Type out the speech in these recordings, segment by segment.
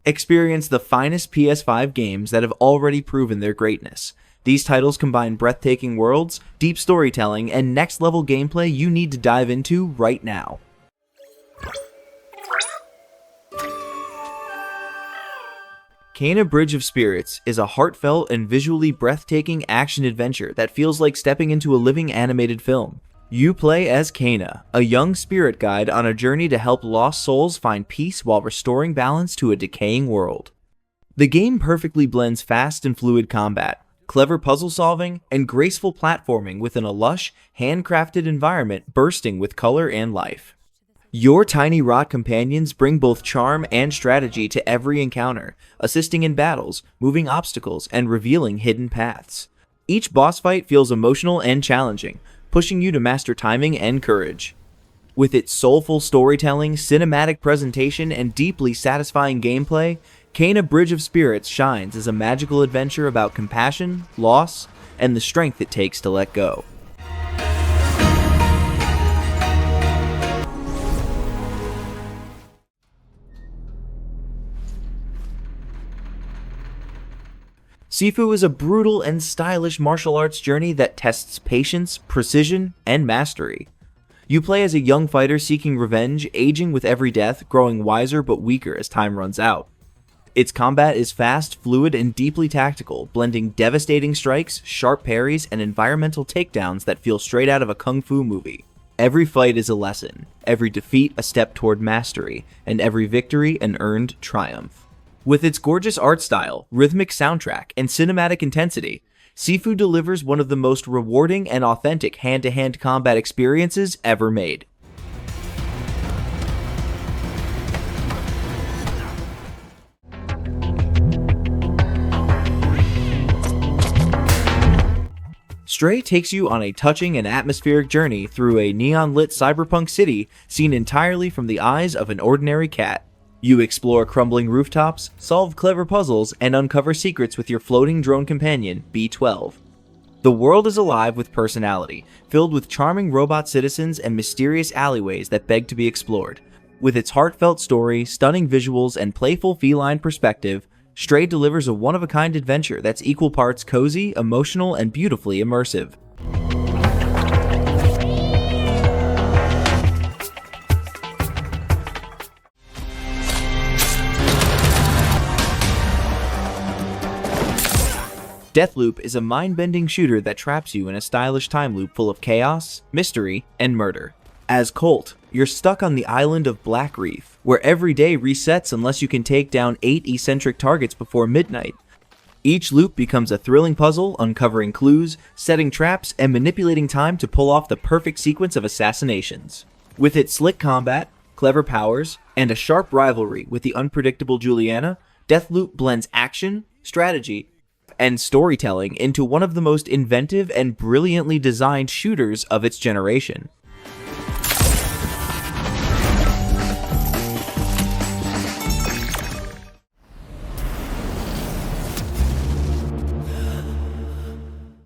Experience the finest PS5 games that have already proven their greatness. These titles combine breathtaking worlds, deep storytelling, and next-level gameplay you need to dive into right now. Kena Bridge of Spirits is a heartfelt and visually breathtaking action-adventure that feels like stepping into a living animated film. You play as Kena, a young spirit guide on a journey to help lost souls find peace while restoring balance to a decaying world. The game perfectly blends fast and fluid combat, clever puzzle solving, and graceful platforming within a lush, handcrafted environment bursting with color and life. Your tiny rock companions bring both charm and strategy to every encounter, assisting in battles, moving obstacles, and revealing hidden paths. Each boss fight feels emotional and challenging, pushing you to master timing and courage. With its soulful storytelling, cinematic presentation, and deeply satisfying gameplay, Kena Bridge of Spirits shines as a magical adventure about compassion, loss, and the strength it takes to let go. Sifu is a brutal and stylish martial arts journey that tests patience, precision, and mastery. You play as a young fighter seeking revenge, aging with every death, growing wiser but weaker as time runs out. Its combat is fast, fluid, and deeply tactical, blending devastating strikes, sharp parries, and environmental takedowns that feel straight out of a kung fu movie. Every fight is a lesson, every defeat a step toward mastery, and every victory an earned triumph. With its gorgeous art style, rhythmic soundtrack, and cinematic intensity, Sifu delivers one of the most rewarding and authentic hand-to-hand combat experiences ever made. Stray takes you on a touching and atmospheric journey through a neon-lit cyberpunk city seen entirely from the eyes of an ordinary cat. You explore crumbling rooftops, solve clever puzzles, and uncover secrets with your floating drone companion, B12. The world is alive with personality, filled with charming robot citizens and mysterious alleyways that beg to be explored. With its heartfelt story, stunning visuals, and playful feline perspective, Stray delivers a one-of-a-kind adventure that's equal parts cozy, emotional, and beautifully immersive. Deathloop is a mind-bending shooter that traps you in a stylish time loop full of chaos, mystery, and murder. As Colt, you're stuck on the island of Black Reef, where every day resets unless you can take down 8 eccentric targets before midnight. Each loop becomes a thrilling puzzle, uncovering clues, setting traps, and manipulating time to pull off the perfect sequence of assassinations. With its slick combat, clever powers, and a sharp rivalry with the unpredictable Juliana, Deathloop blends action, strategy, and storytelling into one of the most inventive and brilliantly designed shooters of its generation.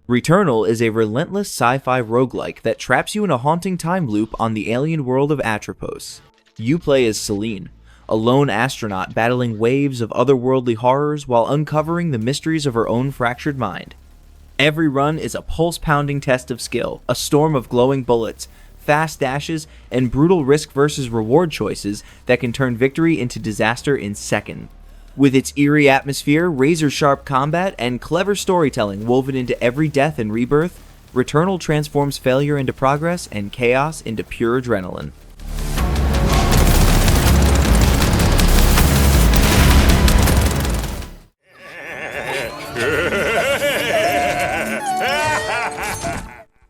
Returnal is a relentless sci-fi roguelike that traps you in a haunting time loop on the alien world of Atropos. You play as Celine, a lone astronaut battling waves of otherworldly horrors while uncovering the mysteries of her own fractured mind. Every run is a pulse-pounding test of skill, a storm of glowing bullets, fast dashes, and brutal risk versus reward choices that can turn victory into disaster in seconds. With its eerie atmosphere, razor-sharp combat, and clever storytelling woven into every death and rebirth, Returnal transforms failure into progress and chaos into pure adrenaline.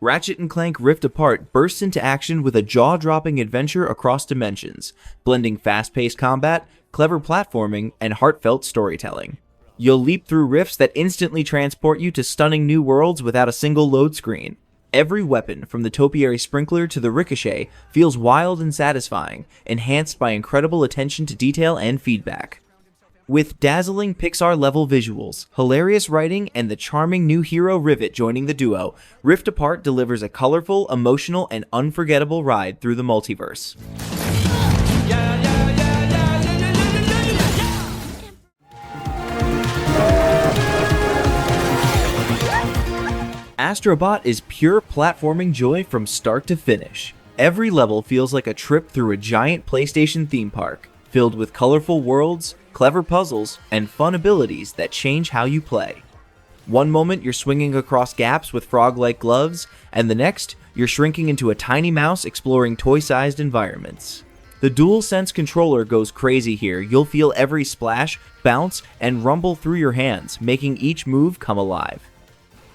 Ratchet and Clank Rift Apart bursts into action with a jaw-dropping adventure across dimensions, blending fast-paced combat, clever platforming, and heartfelt storytelling. You'll leap through rifts that instantly transport you to stunning new worlds without a single load screen. Every weapon, from the topiary sprinkler to the ricochet, feels wild and satisfying, enhanced by incredible attention to detail and feedback. With dazzling Pixar-level visuals, hilarious writing, and the charming new hero Rivet joining the duo, Rift Apart delivers a colorful, emotional, and unforgettable ride through the multiverse. Astro Bot is pure platforming joy from start to finish. Every level feels like a trip through a giant PlayStation theme park, filled with colorful worlds, clever puzzles, and fun abilities that change how you play. One moment you're swinging across gaps with frog-like gloves, and the next, you're shrinking into a tiny mouse exploring toy-sized environments. The DualSense controller goes crazy here. You'll feel every splash, bounce, and rumble through your hands, making each move come alive.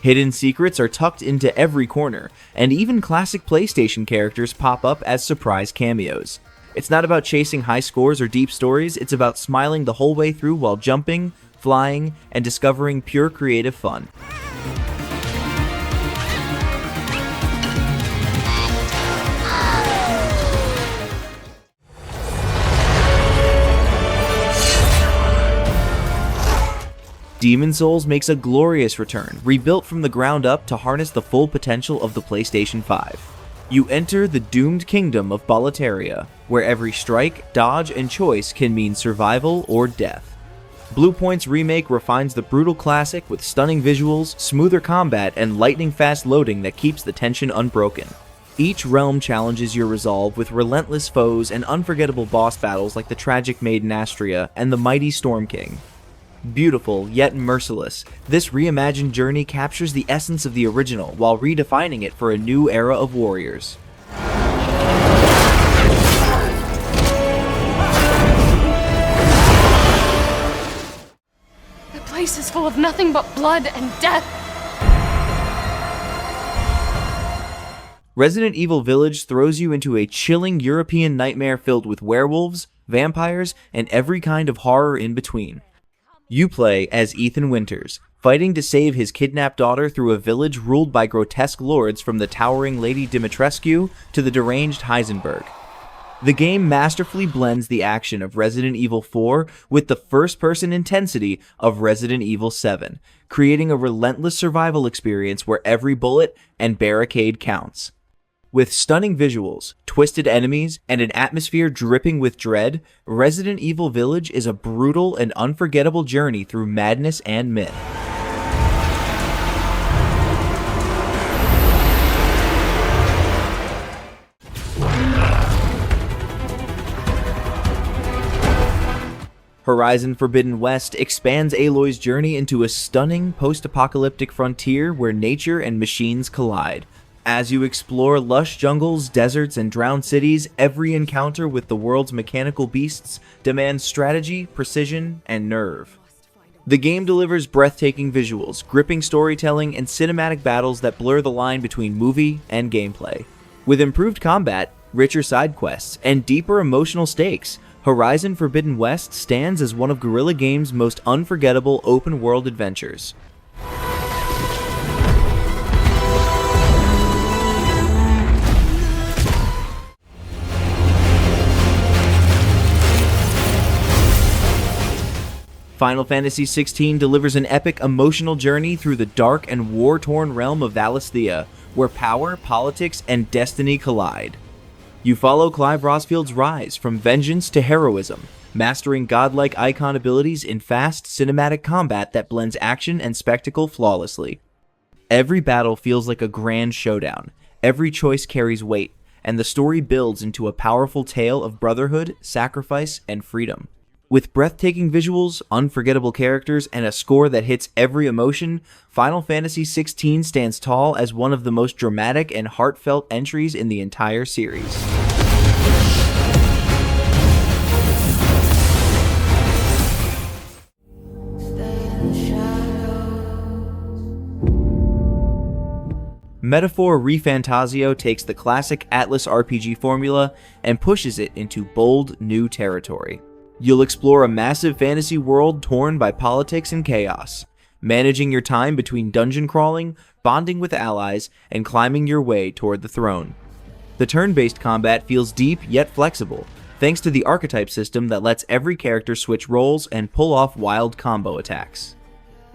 Hidden secrets are tucked into every corner, and even classic PlayStation characters pop up as surprise cameos. It's not about chasing high scores or deep stories, it's about smiling the whole way through while jumping, flying, and discovering pure creative fun. Demon's Souls makes a glorious return, rebuilt from the ground up to harness the full potential of the PlayStation 5. You enter the doomed kingdom of Boletaria, where every strike, dodge, and choice can mean survival or death. Bluepoint's remake refines the brutal classic with stunning visuals, smoother combat, and lightning-fast loading that keeps the tension unbroken. Each realm challenges your resolve with relentless foes and unforgettable boss battles like the tragic Maiden Astria and the mighty Storm King. Beautiful, yet merciless, this reimagined journey captures the essence of the original while redefining it for a new era of warriors. The place is full of nothing but blood and death. Resident Evil Village throws you into a chilling European nightmare filled with werewolves, vampires, and every kind of horror in between. You play as Ethan Winters, fighting to save his kidnapped daughter through a village ruled by grotesque lords from the towering Lady Dimitrescu to the deranged Heisenberg. The game masterfully blends the action of Resident Evil 4 with the first-person intensity of Resident Evil 7, creating a relentless survival experience where every bullet and barricade counts. With stunning visuals, twisted enemies, and an atmosphere dripping with dread, Resident Evil Village is a brutal and unforgettable journey through madness and myth. Horizon Forbidden West expands Aloy's journey into a stunning post-apocalyptic frontier where nature and machines collide. As you explore lush jungles, deserts, and drowned cities, every encounter with the world's mechanical beasts demands strategy, precision, and nerve. The game delivers breathtaking visuals, gripping storytelling, and cinematic battles that blur the line between movie and gameplay. With improved combat, richer side quests, and deeper emotional stakes, Horizon Forbidden West stands as one of Guerrilla Games' most unforgettable open-world adventures. Final Fantasy XVI delivers an epic emotional journey through the dark and war-torn realm of Valisthea, where power, politics, and destiny collide. You follow Clive Rosfield's rise from vengeance to heroism, mastering godlike icon abilities in fast, cinematic combat that blends action and spectacle flawlessly. Every battle feels like a grand showdown, every choice carries weight, and the story builds into a powerful tale of brotherhood, sacrifice, and freedom. With breathtaking visuals, unforgettable characters, and a score that hits every emotion, Final Fantasy XVI stands tall as one of the most dramatic and heartfelt entries in the entire series. Metaphor ReFantazio takes the classic Atlas RPG formula and pushes it into bold, new territory. You'll explore a massive fantasy world torn by politics and chaos, managing your time between dungeon crawling, bonding with allies, and climbing your way toward the throne. The turn-based combat feels deep yet flexible, thanks to the archetype system that lets every character switch roles and pull off wild combo attacks.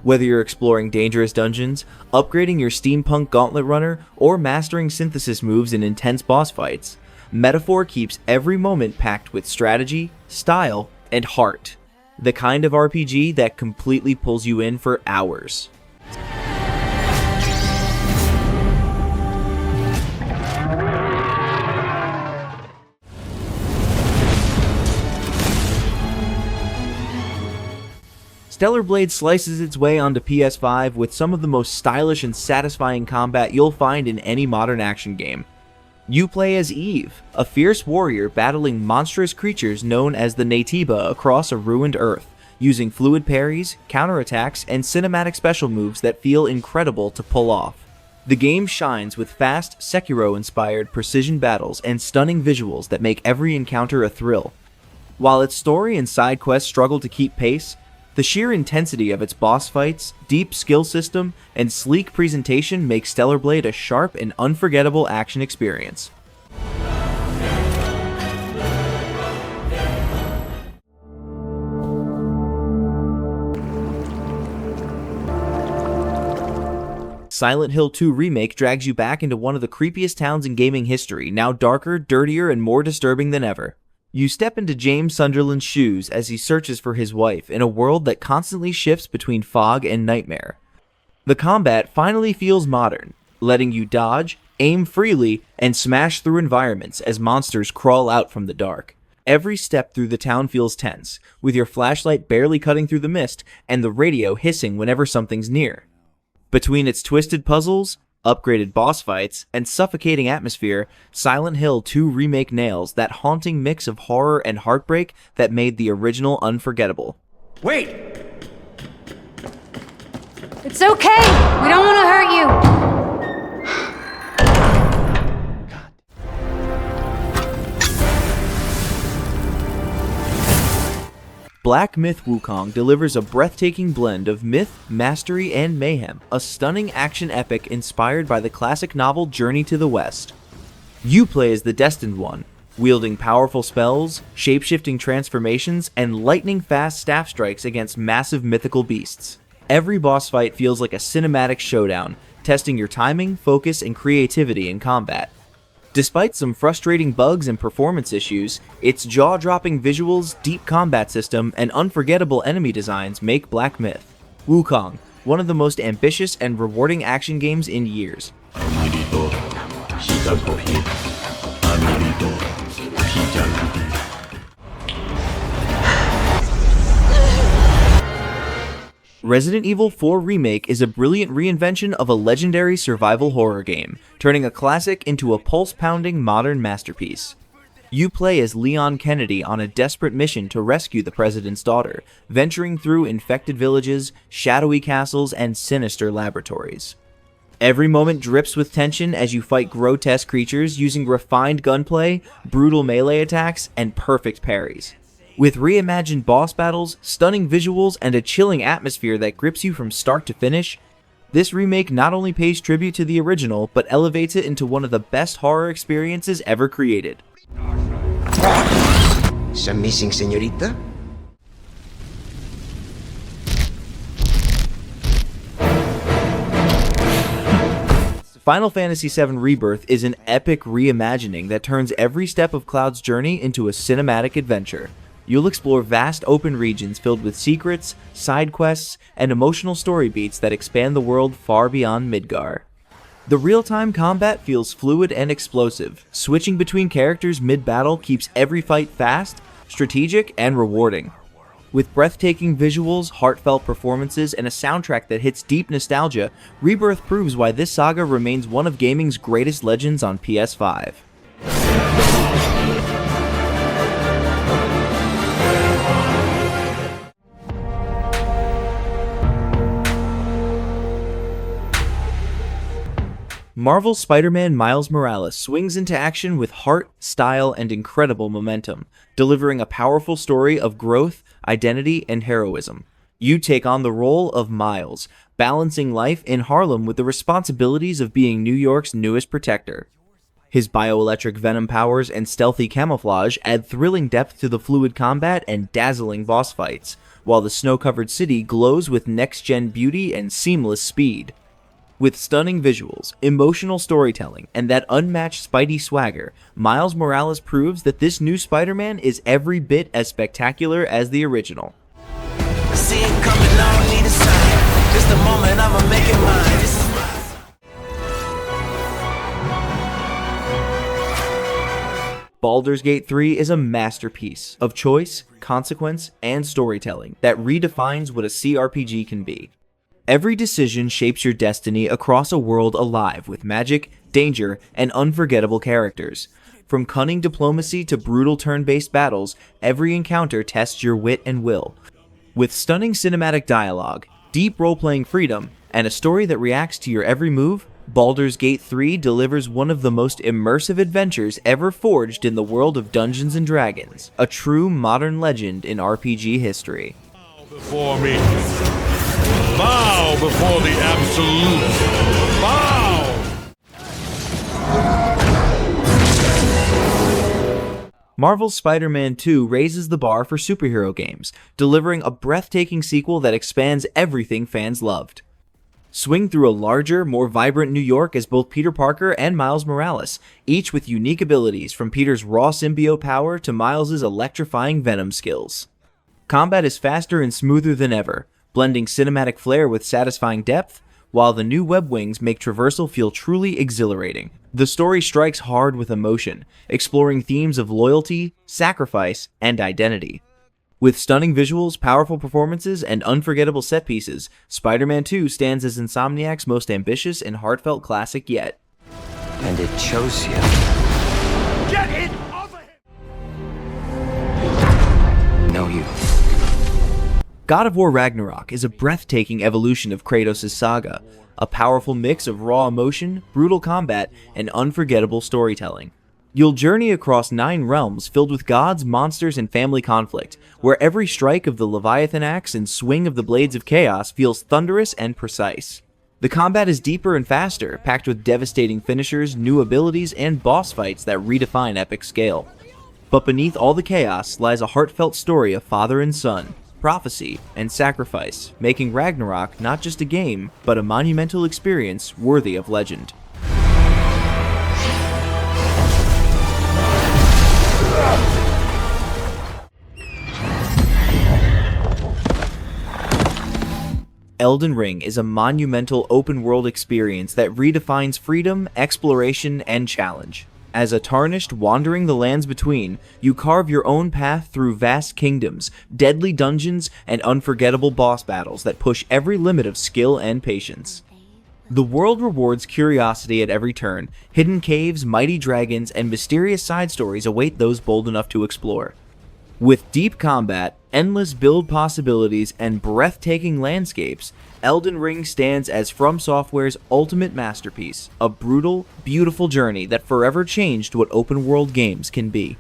Whether you're exploring dangerous dungeons, upgrading your steampunk gauntlet runner, or mastering synthesis moves in intense boss fights, Metaphor keeps every moment packed with strategy, style, and heart. The kind of RPG that completely pulls you in for hours. Stellar Blade slices its way onto PS5 with some of the most stylish and satisfying combat you'll find in any modern action game. You play as Eve, a fierce warrior battling monstrous creatures known as the Naytiba across a ruined Earth, using fluid parries, counterattacks, and cinematic special moves that feel incredible to pull off. The game shines with fast, Sekiro-inspired precision battles and stunning visuals that make every encounter a thrill. While its story and side quests struggle to keep pace, the sheer intensity of its boss fights, deep skill system, and sleek presentation make Stellar Blade a sharp and unforgettable action experience. Silent Hill 2 Remake drags you back into one of the creepiest towns in gaming history, now darker, dirtier, and more disturbing than ever. You step into James Sunderland's shoes as he searches for his wife in a world that constantly shifts between fog and nightmare. The combat finally feels modern, letting you dodge, aim freely, and smash through environments as monsters crawl out from the dark. Every step through the town feels tense, with your flashlight barely cutting through the mist and the radio hissing whenever something's near. Between its twisted puzzles, upgraded boss fights, and suffocating atmosphere, Silent Hill 2 Remake nails that haunting mix of horror and heartbreak that made the original unforgettable. Wait! It's okay! We don't want to hurt you! Black Myth Wukong delivers a breathtaking blend of myth, mastery, and mayhem, a stunning action epic inspired by the classic novel Journey to the West. You play as the Destined One, wielding powerful spells, shape-shifting transformations, and lightning-fast staff strikes against massive mythical beasts. Every boss fight feels like a cinematic showdown, testing your timing, focus, and creativity in combat. Despite some frustrating bugs and performance issues, its jaw-dropping visuals, deep combat system, and unforgettable enemy designs make Black Myth Wukong one of the most ambitious and rewarding action games in years. Resident Evil 4 Remake is a brilliant reinvention of a legendary survival horror game, turning a classic into a pulse-pounding modern masterpiece. You play as Leon Kennedy on a desperate mission to rescue the president's daughter, venturing through infected villages, shadowy castles, and sinister laboratories. Every moment drips with tension as you fight grotesque creatures using refined gunplay, brutal melee attacks, and perfect parries. With reimagined boss battles, stunning visuals, and a chilling atmosphere that grips you from start to finish, this remake not only pays tribute to the original, but elevates it into one of the best horror experiences ever created. Some missing, señorita? Final Fantasy VII Rebirth is an epic reimagining that turns every step of Cloud's journey into a cinematic adventure. You'll explore vast open regions filled with secrets, side quests, and emotional story beats that expand the world far beyond Midgar. The real-time combat feels fluid and explosive. Switching between characters mid-battle keeps every fight fast, strategic, and rewarding. With breathtaking visuals, heartfelt performances, and a soundtrack that hits deep nostalgia, Rebirth proves why this saga remains one of gaming's greatest legends on PS5. Marvel's Spider-Man Miles Morales swings into action with heart, style, and incredible momentum, delivering a powerful story of growth, identity, and heroism. You take on the role of Miles, balancing life in Harlem with the responsibilities of being New York's newest protector. His bioelectric venom powers and stealthy camouflage add thrilling depth to the fluid combat and dazzling boss fights, while the snow-covered city glows with next-gen beauty and seamless speed. With stunning visuals, emotional storytelling, and that unmatched Spidey swagger, Miles Morales proves that this new Spider-Man is every bit as spectacular as the original. See it coming, I don't need a sign. Just a moment, I'ma make it mine. This is Baldur's Gate 3 is a masterpiece of choice, consequence, and storytelling that redefines what a CRPG can be. Every decision shapes your destiny across a world alive with magic, danger, and unforgettable characters. From cunning diplomacy to brutal turn-based battles, every encounter tests your wit and will. With stunning cinematic dialogue, deep role-playing freedom, and a story that reacts to your every move, Baldur's Gate 3 delivers one of the most immersive adventures ever forged in the world of Dungeons & Dragons, a true modern legend in RPG history. Before me. Bow before the absolute. Bow! Marvel's Spider-Man 2 raises the bar for superhero games, delivering a breathtaking sequel that expands everything fans loved. Swing through a larger, more vibrant New York as both Peter Parker and Miles Morales, each with unique abilities from Peter's raw symbiote power to Miles' electrifying Venom skills. Combat is faster and smoother than ever, blending cinematic flair with satisfying depth, while the new web wings make traversal feel truly exhilarating. The story strikes hard with emotion, exploring themes of loyalty, sacrifice, and identity. With stunning visuals, powerful performances, and unforgettable set pieces, Spider-Man 2 stands as Insomniac's most ambitious and heartfelt classic yet. And it chose you. Get it off of him! No, you. God of War Ragnarök is a breathtaking evolution of Kratos' saga, a powerful mix of raw emotion, brutal combat, and unforgettable storytelling. You'll journey across 9 realms filled with gods, monsters, and family conflict, where every strike of the Leviathan axe and swing of the Blades of Chaos feels thunderous and precise. The combat is deeper and faster, packed with devastating finishers, new abilities, and boss fights that redefine epic scale. But beneath all the chaos lies a heartfelt story of father and son, prophecy, and sacrifice, making Ragnarök not just a game, but a monumental experience worthy of legend. Elden Ring is a monumental open-world experience that redefines freedom, exploration, and challenge. As a tarnished wandering the lands between, you carve your own path through vast kingdoms, deadly dungeons, and unforgettable boss battles that push every limit of skill and patience. The world rewards curiosity at every turn. Hidden caves, mighty dragons, and mysterious side stories await those bold enough to explore. With deep combat, endless build possibilities, and breathtaking landscapes, Elden Ring stands as From Software's ultimate masterpiece, a brutal, beautiful journey that forever changed what open-world games can be.